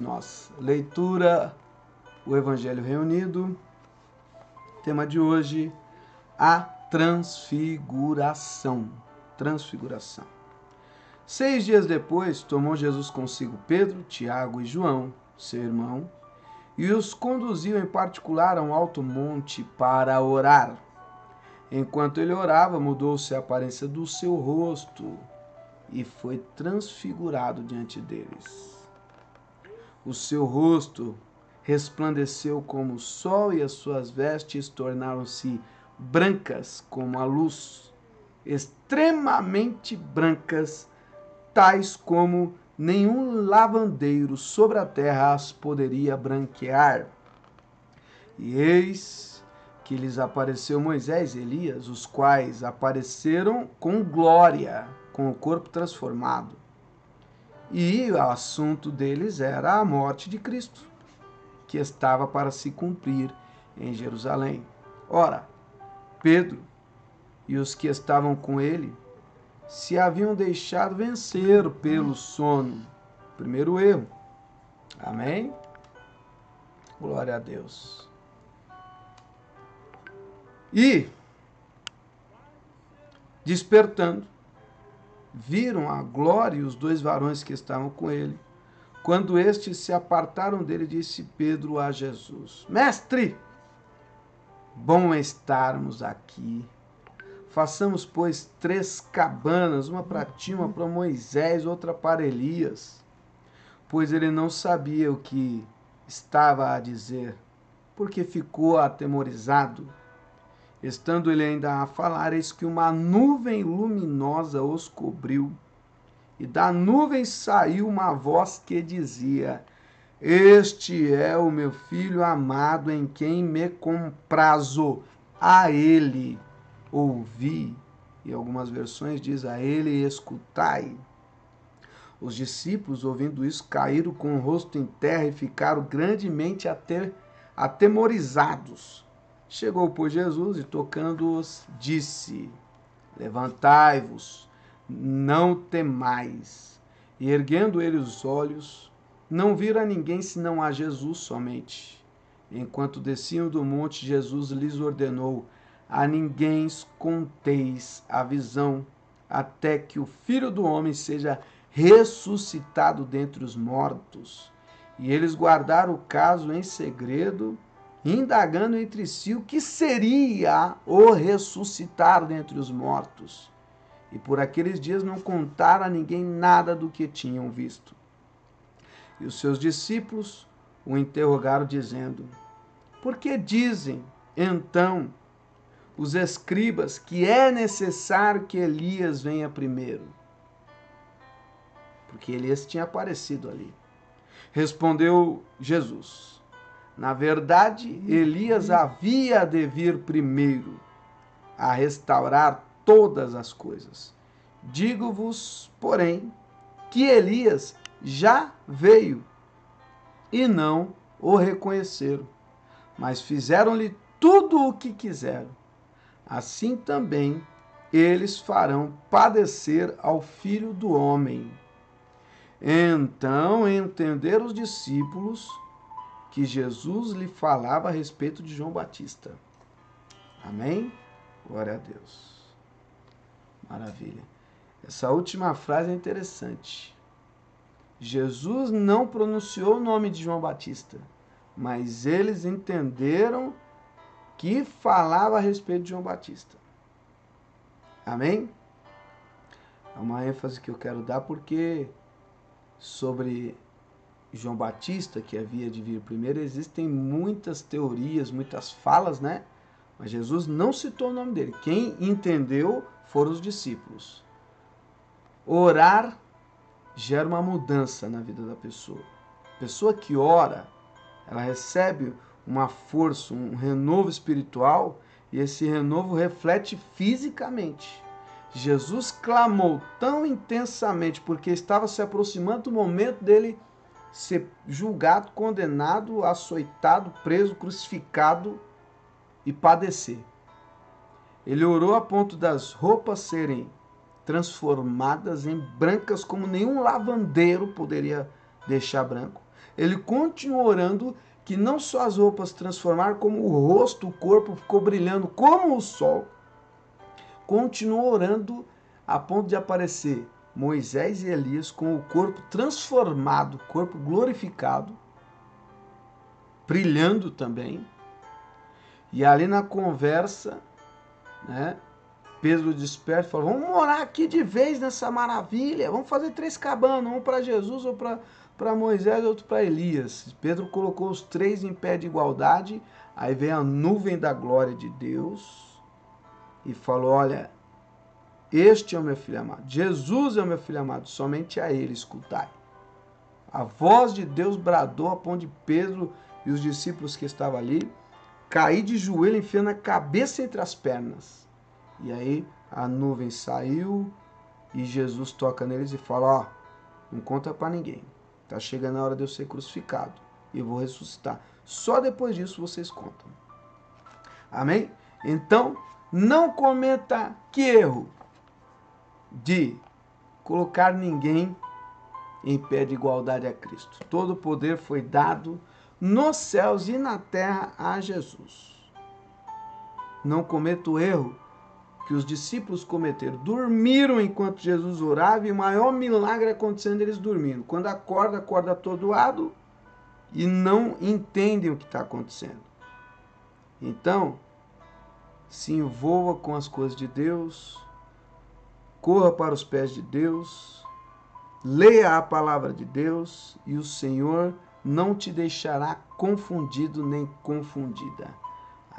Nossa leitura, o Evangelho reunido. Tema de hoje, a transfiguração. Transfiguração. 6 dias depois, tomou Jesus consigo Pedro, Tiago e João, seu irmão, e os conduziu em particular a um alto monte para orar. Enquanto ele orava, mudou-se a aparência do seu rosto e foi transfigurado diante deles. O seu rosto resplandeceu como o sol e as suas vestes tornaram-se brancas como a luz, extremamente brancas, tais como nenhum lavandeiro sobre a terra as poderia branquear. E eis que lhes apareceu Moisés e Elias, os quais apareceram com glória, com o corpo transformado. E o assunto deles era a morte de Cristo, que estava para se cumprir em Jerusalém. Ora, Pedro e os que estavam com ele se haviam deixado vencer pelo sono. Primeiro erro. Amém? Glória a Deus. E, despertando, viram a glória e os 2 varões que estavam com ele. Quando estes se apartaram dele, disse Pedro a Jesus: Mestre, bom estarmos aqui. Façamos, pois, 3 cabanas, uma para ti, uma para Moisés, outra para Elias. Pois ele não sabia o que estava a dizer, porque ficou atemorizado. Estando ele ainda a falar, eis que uma nuvem luminosa os cobriu, e da nuvem saiu uma voz que dizia: Este é o meu filho amado, em quem me comprazo. A ele ouvi. E algumas versões diz: a ele escutai. Os discípulos, ouvindo isso, caíram com o rosto em terra e ficaram grandemente atemorizados. Chegou, pois, Jesus e, tocando-os, disse: Levantai-vos, não temais. E, erguendo ele os olhos, não viram a ninguém senão a Jesus somente. Enquanto desciam do monte, Jesus lhes ordenou: a ninguém conteis a visão, até que o Filho do Homem seja ressuscitado dentre os mortos. E eles guardaram o caso em segredo, indagando entre si o que seria o ressuscitar dentre os mortos. E por aqueles dias não contaram a ninguém nada do que tinham visto. E os seus discípulos o interrogaram, dizendo: Por que dizem, então, os escribas que é necessário que Elias venha primeiro? Porque Elias tinha aparecido ali. Respondeu Jesus: Na verdade, Elias havia de vir primeiro a restaurar todas as coisas. Digo-vos, porém, que Elias já veio e não o reconheceram, mas fizeram-lhe tudo o que quiseram. Assim também eles farão padecer ao Filho do Homem. Então entenderam os discípulos que Jesus lhe falava a respeito de João Batista. Amém? Glória a Deus. Maravilha. Essa última frase é interessante. Jesus não pronunciou o nome de João Batista, mas eles entenderam que falava a respeito de João Batista. Amém? É uma ênfase que eu quero dar porque sobre João Batista, que havia de vir primeiro, existem muitas teorias, muitas falas, né? Mas Jesus não citou o nome dele. Quem entendeu foram os discípulos. Orar gera uma mudança na vida da pessoa. A pessoa que ora, ela recebe uma força, um renovo espiritual, e esse renovo reflete fisicamente. Jesus clamou tão intensamente porque estava se aproximando do momento dele ser julgado, condenado, açoitado, preso, crucificado e padecer. Ele orou a ponto das roupas serem transformadas em brancas como nenhum lavandeiro poderia deixar branco. Ele continuou orando que não só as roupas transformaram, como o rosto, o corpo ficou brilhando como o sol. Continuou orando a ponto de aparecer Moisés e Elias com o corpo transformado, corpo glorificado, brilhando também. E ali na conversa, né, Pedro desperta e fala, vamos morar aqui de vez nessa maravilha, vamos fazer 3 cabanas, um para Jesus, ou para Moisés, outro para Elias. Pedro colocou os 3 em pé de igualdade, aí vem a nuvem da glória de Deus e falou, olha, este é o meu filho amado, Jesus é o meu filho amado, somente a ele escutai. A voz de Deus bradou a ponto de Pedro e os discípulos que estavam ali cair de joelho, enfiando a cabeça entre as pernas. E aí a nuvem saiu e Jesus toca neles e fala, ó, não conta para ninguém. Tá chegando a hora de eu ser crucificado e eu vou ressuscitar. Só depois disso vocês contam. Amém? Então, não cometa que erro de colocar ninguém em pé de igualdade a Cristo. Todo o poder foi dado nos céus e na terra a Jesus. Não cometa o erro que os discípulos cometeram. Dormiram enquanto Jesus orava e o maior milagre acontecendo eles dormindo. Quando acorda atordoado e não entendem o que está acontecendo. Então, se envolva com as coisas de Deus, corra para os pés de Deus, leia a palavra de Deus e o Senhor não te deixará confundido nem confundida.